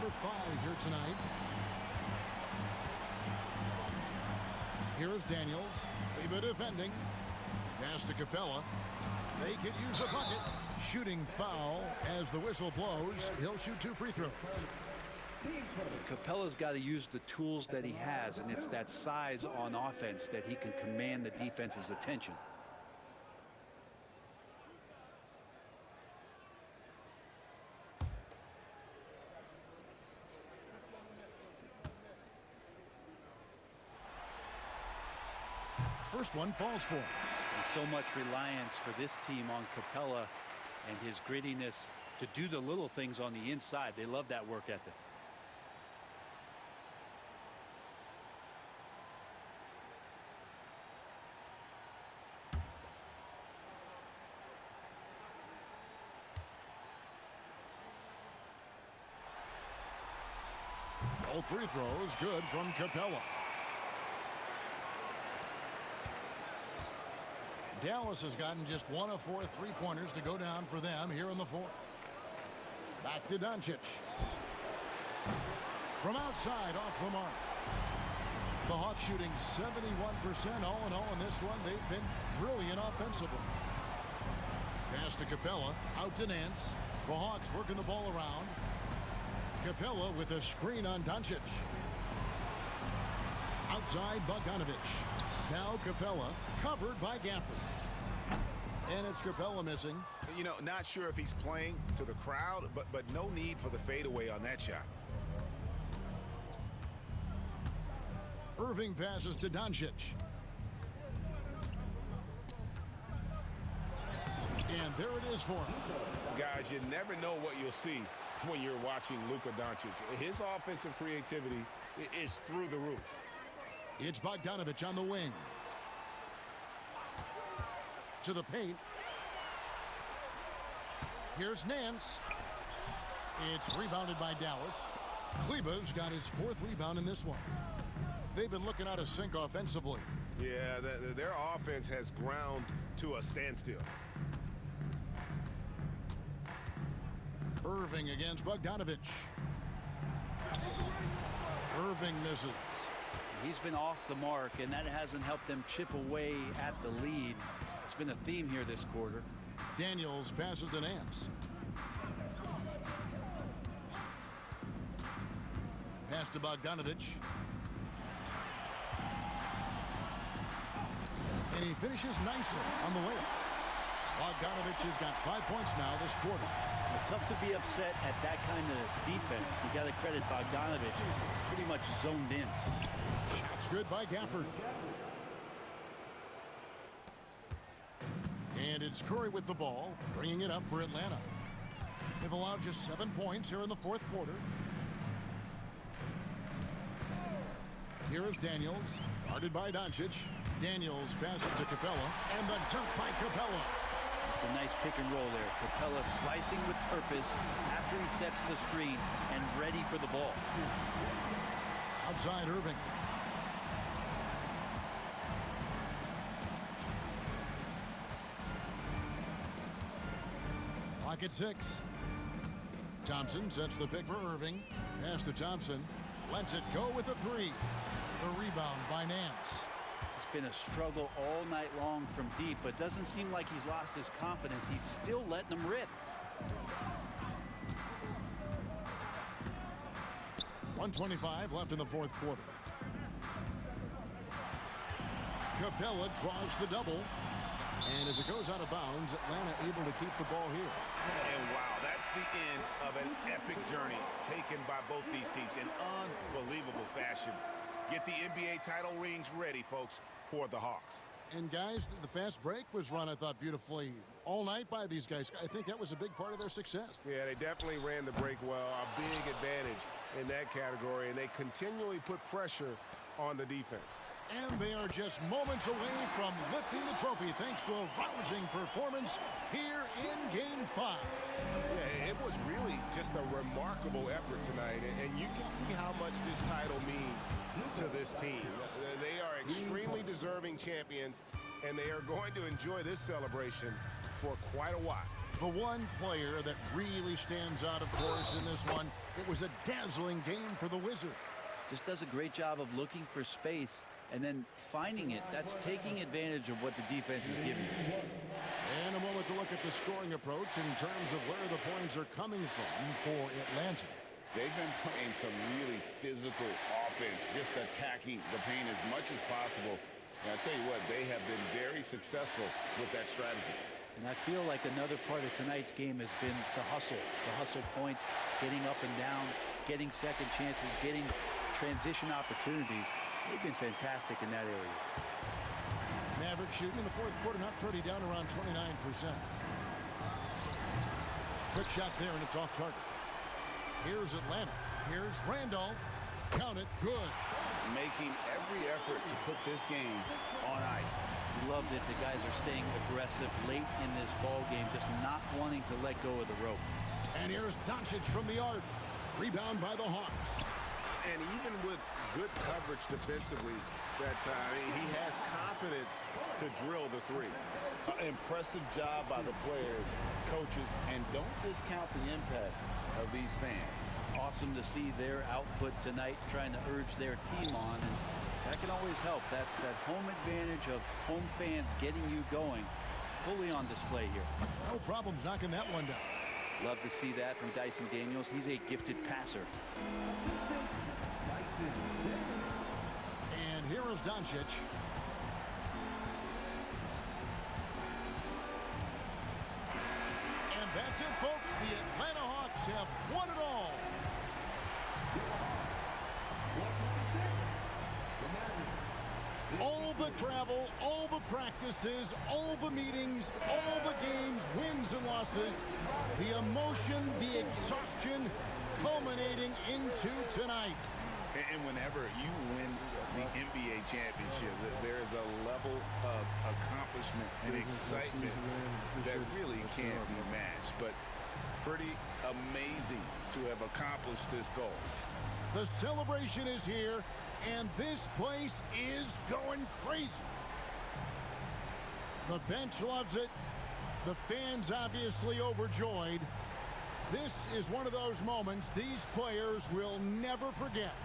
their 5 here tonight. Here's Daniels. Leba defending. Pass to Capella. They could use a bucket. Shooting foul as the whistle blows. He'll shoot 2 free throws. Capella's got to use the tools that he has, and it's that size on offense that he can command the defense's attention. First one falls for him. And so much reliance for this team on Capella and his grittiness to do the little things on the inside. They love that work ethic. All free throws good from Capella. Dallas has gotten just 1 of 4 3-pointers to go down for them here in the 4th. Back to Doncic. From outside, off the mark. The Hawks shooting 71% all in all in this one. They've been brilliant offensively. Pass to Capella, out to Nance. The Hawks working the ball around. Capella with a screen on Doncic. Outside Bogdanovich. Now Capella, covered by Gafford. And it's Capella missing. You know, not sure if he's playing to the crowd, but no need for the fadeaway on that shot. Irving passes to Doncic. And there it is for him. Guys, you never know what you'll see when you're watching Luka Doncic. His offensive creativity is through the roof. It's Bogdanovich on the wing. To the paint. Here's Nance. It's rebounded by Dallas. Kleba's got his 4th rebound in this one. They've been looking out of sync offensively. Yeah, their offense has ground to a standstill. Irving against Bogdanovich. Irving misses. He's been off the mark, and that hasn't helped them chip away at the lead. It's been a theme here this quarter. Daniels passes to Nance. Pass to Bogdanovich. And he finishes nicely on the way. Bogdanovich has got 5 points now this quarter. Well, tough to be upset at that kind of defense. You got to credit Bogdanovich. Pretty much zoned in. Shots good by Gafford. And it's Curry with the ball, bringing it up for Atlanta. They've allowed just 7 points here in the 4th quarter. Here is Daniels, guarded by Doncic. Daniels passes to Capella, and the dunk by Capella. It's a nice pick and roll there. Capella slicing with purpose after he sets the screen and ready for the ball. Outside Irving. Clock at 6. Thompson sets the pick for Irving. Pass to Thompson. Lets it go with a 3. The rebound by Nance. It's been a struggle all night long from deep, but doesn't seem like he's lost his confidence. He's still letting them rip. 1:25 left in the 4th quarter. Capella draws the double. And as it goes out of bounds, Atlanta able to keep the ball here. And wow, that's the end of an epic journey taken by both these teams in unbelievable fashion. Get the NBA title rings ready, folks, for the Hawks. And guys, the fast break was run, I thought, beautifully all night by these guys. I think that was a big part of their success. Yeah, they definitely ran the break well. A big advantage in that category, and they continually put pressure on the defense. And they are just moments away from lifting the trophy thanks to a rousing performance here in Game 5. Yeah, it was really just a remarkable effort tonight, and you can see how much this title means to this team. They are extremely deserving champions, and they are going to enjoy this celebration for quite a while. The one player that really stands out, of course, in this one, it was a dazzling game for the Wizards. Just does a great job of looking for space and then finding it. That's taking advantage of what the defense is giving you. And a moment to look at the scoring approach in terms of where the points are coming from for Atlanta. They've been playing some really physical offense, just attacking the paint as much as possible. And I tell you what, they have been very successful with that strategy. And I feel like another part of tonight's game has been the hustle points, getting up and down, getting second chances, getting transition opportunities. They've been fantastic in that area. Maverick shooting in the fourth quarter, not pretty, down around 29%. Quick shot there, and it's off target. Here's Atlanta. Here's Randolph. Count it. Good. Making every effort to put this game on ice. Love that the guys are staying aggressive late in this ball game, just not wanting to let go of the rope. And here's Doncic from the arc. Rebound by the Hawks. And even with good coverage defensively that time, he has confidence to drill the three. Impressive job by the players, coaches, and don't discount the impact of these fans. Awesome to see their output tonight, trying to urge their team on, and that can always help. That home advantage of home fans getting you going, fully on display here. No problems knocking that one down. Love to see that from Dyson Daniels. He's a gifted passer. And here is Doncic. And that's it, folks. The Atlanta Hawks have won it all. All the travel, all the practices, all the meetings, all the games, wins and losses, the emotion, the exhaustion culminating into tonight. And whenever you win the NBA championship, there is a level of accomplishment and excitement that really can't be matched. But pretty amazing to have accomplished this goal. The celebration is here, and this place is going crazy. The bench loves it. The fans obviously overjoyed. This is one of those moments these players will never forget.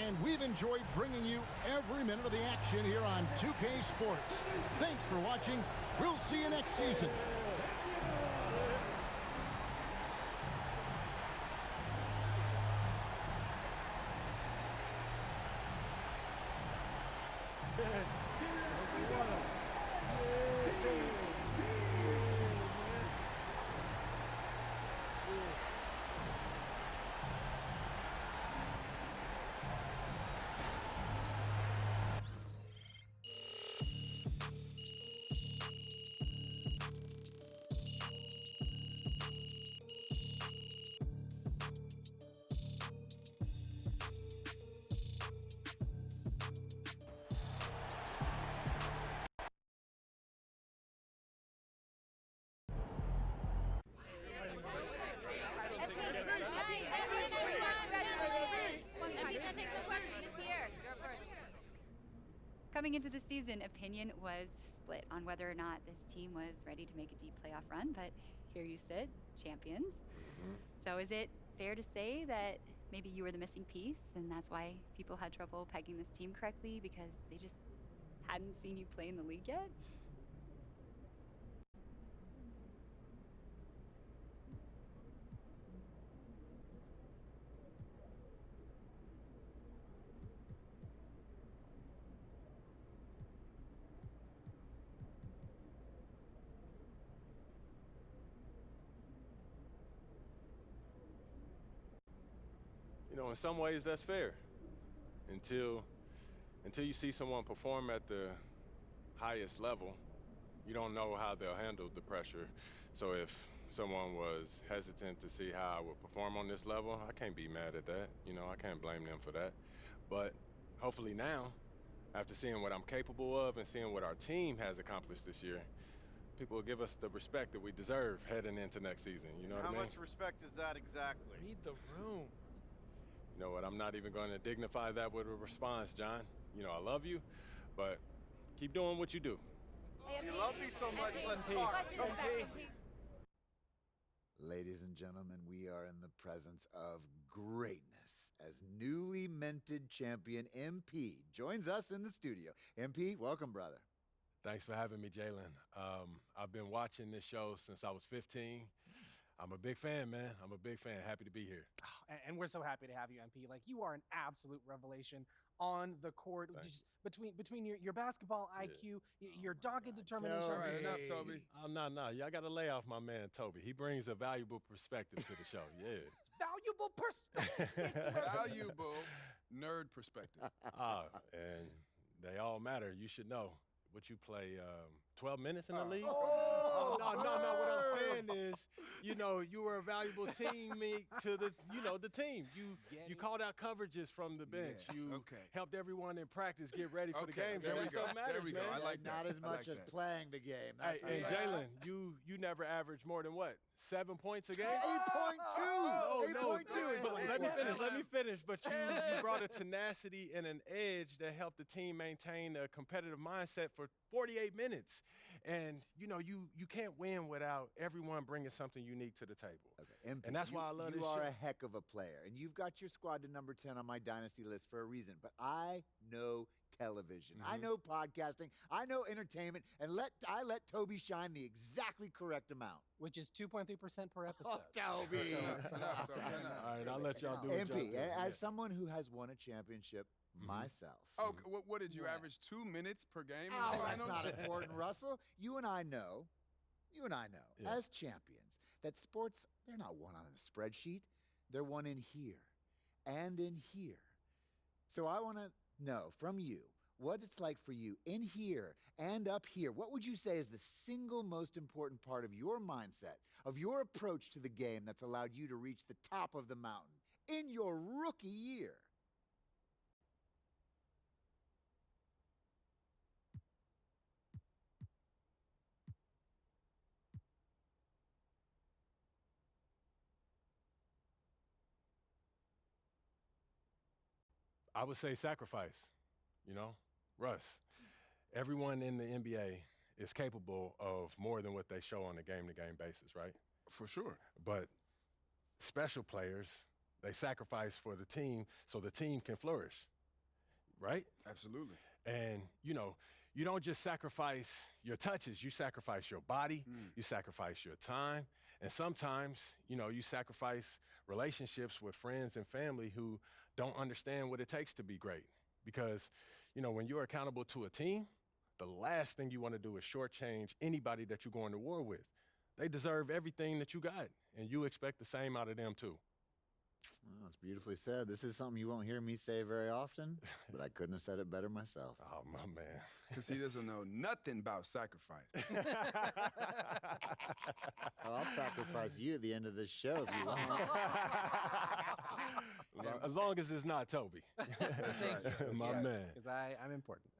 And we've enjoyed bringing you every minute of the action here on 2K Sports. Thanks for watching. We'll see you next season. Coming into the season, opinion was split on whether or not this team was ready to make a deep playoff run, but here you sit, champions. So is it fair to say that maybe you were the missing piece, and that's why people had trouble pegging this team correctly, because they just hadn't seen you play in the league yet? You know, in some ways that's fair until you see someone perform at the highest level. You don't know how they'll handle the pressure. So if someone was hesitant to see how I would perform on this level, I can't be mad at that. You know, I can't blame them for that. But hopefully now, after seeing what I'm capable of and seeing what our team has accomplished this year, people will give us the respect that we deserve heading into next season. You know what I mean? How much respect is that exactly? Read the room. You know what, I'm not even going to dignify that with a response, John. You know, I love you, but keep doing what you do. If you love me so much, let's talk. Ladies and gentlemen, we are in the presence of greatness as newly minted champion MP joins us in the studio. MP, welcome, brother. Thanks for having me, Jalen. I've been watching this show since I was 15. I'm a big fan, man. I'm a big fan. Happy to be here. And we're so happy to have you, MP. Like, you are an absolute revelation on the court. Just between your basketball IQ, your dogged determination. All right, enough, Toby. No. Y'all got to lay off my man, Toby. He brings a valuable perspective to the show. Yeah. Valuable perspective. Valuable nerd perspective. And they all matter. You should know. What you play, 12 minutes in the league? No. What I'm saying is, you were a valuable teammate to the team. You called out coverages from the bench. Yeah. You helped everyone in practice get ready for the games. There we go. Matters, There we go. man. I like that. Not as much as playing the game. That's Hey, and Jalen, you never averaged more than what? 7 points a game? 8.2. No. 8.2. But let me finish. But you brought a tenacity and an edge that helped the team maintain a competitive mindset for 48 minutes. And, you can't win without everyone bringing something unique to the table. Okay, MP, and that's why I love this You show. are a heck of a player, and you've got your squad to number 10 on my dynasty list for a reason. But I know television. I know podcasting. I know entertainment. And I let Toby shine the exactly correct amount. Which is 2.3% per episode. Oh, Toby. All right, I'll let y'all do it. MP, as someone who has won a championship myself. Oh, what did you average? 2 minutes per game? Oh, that's not important, Russell. You and I know, as champions, that sports, they're not won on a spreadsheet. They're won in here and in here. So I want to know from you what it's like for you in here and up here. What would you say is the single most important part of your mindset, of your approach to the game that's allowed you to reach the top of the mountain in your rookie year? I would say sacrifice, Russ. Everyone in the NBA is capable of more than what they show on a game-to-game basis, right? For sure. But special players, they sacrifice for the team so the team can flourish, right? Absolutely. And, you don't just sacrifice your touches, you sacrifice your body, you sacrifice your time, and sometimes, you sacrifice relationships with friends and family who don't understand what it takes to be great. Because, when you're accountable to a team, the last thing you want to do is shortchange anybody that you're going to war with. They deserve everything that you got, and you expect the same out of them too. Well, that's beautifully said. This is something you won't hear me say very often, but I couldn't have said it better myself. Oh, my man. Because he doesn't know nothing about sacrifice. Well, I'll sacrifice you at the end of this show if you want. As long as it's not Toby. That's right. My man. Because I'm important.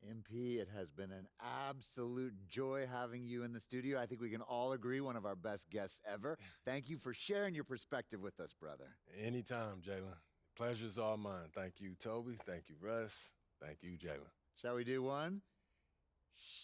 MP, it has been an absolute joy having you in the studio. I think we can all agree one of our best guests ever. Thank you for sharing your perspective with us, brother. Anytime, Jalen. Pleasure's all mine. Thank you, Toby. Thank you, Russ. Thank you, Jalen. Shall we do one?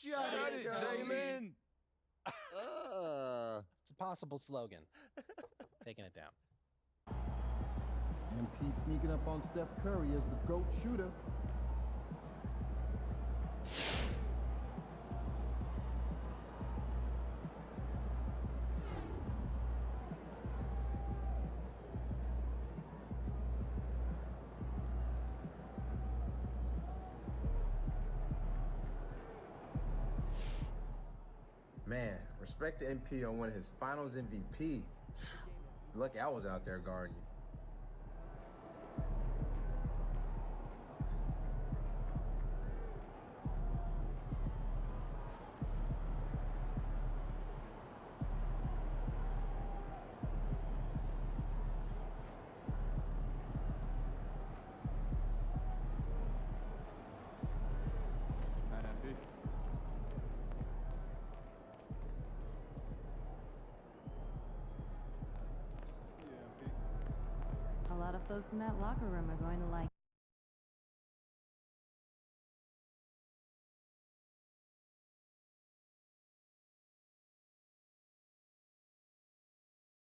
Shut it, Jalen! It's a possible slogan. Taking it down. MP sneaking up on Steph Curry as the GOAT shooter. Man, respect to MP on winning his finals MVP. Lucky I was out there guarding you. A lot of folks in that locker room are going to like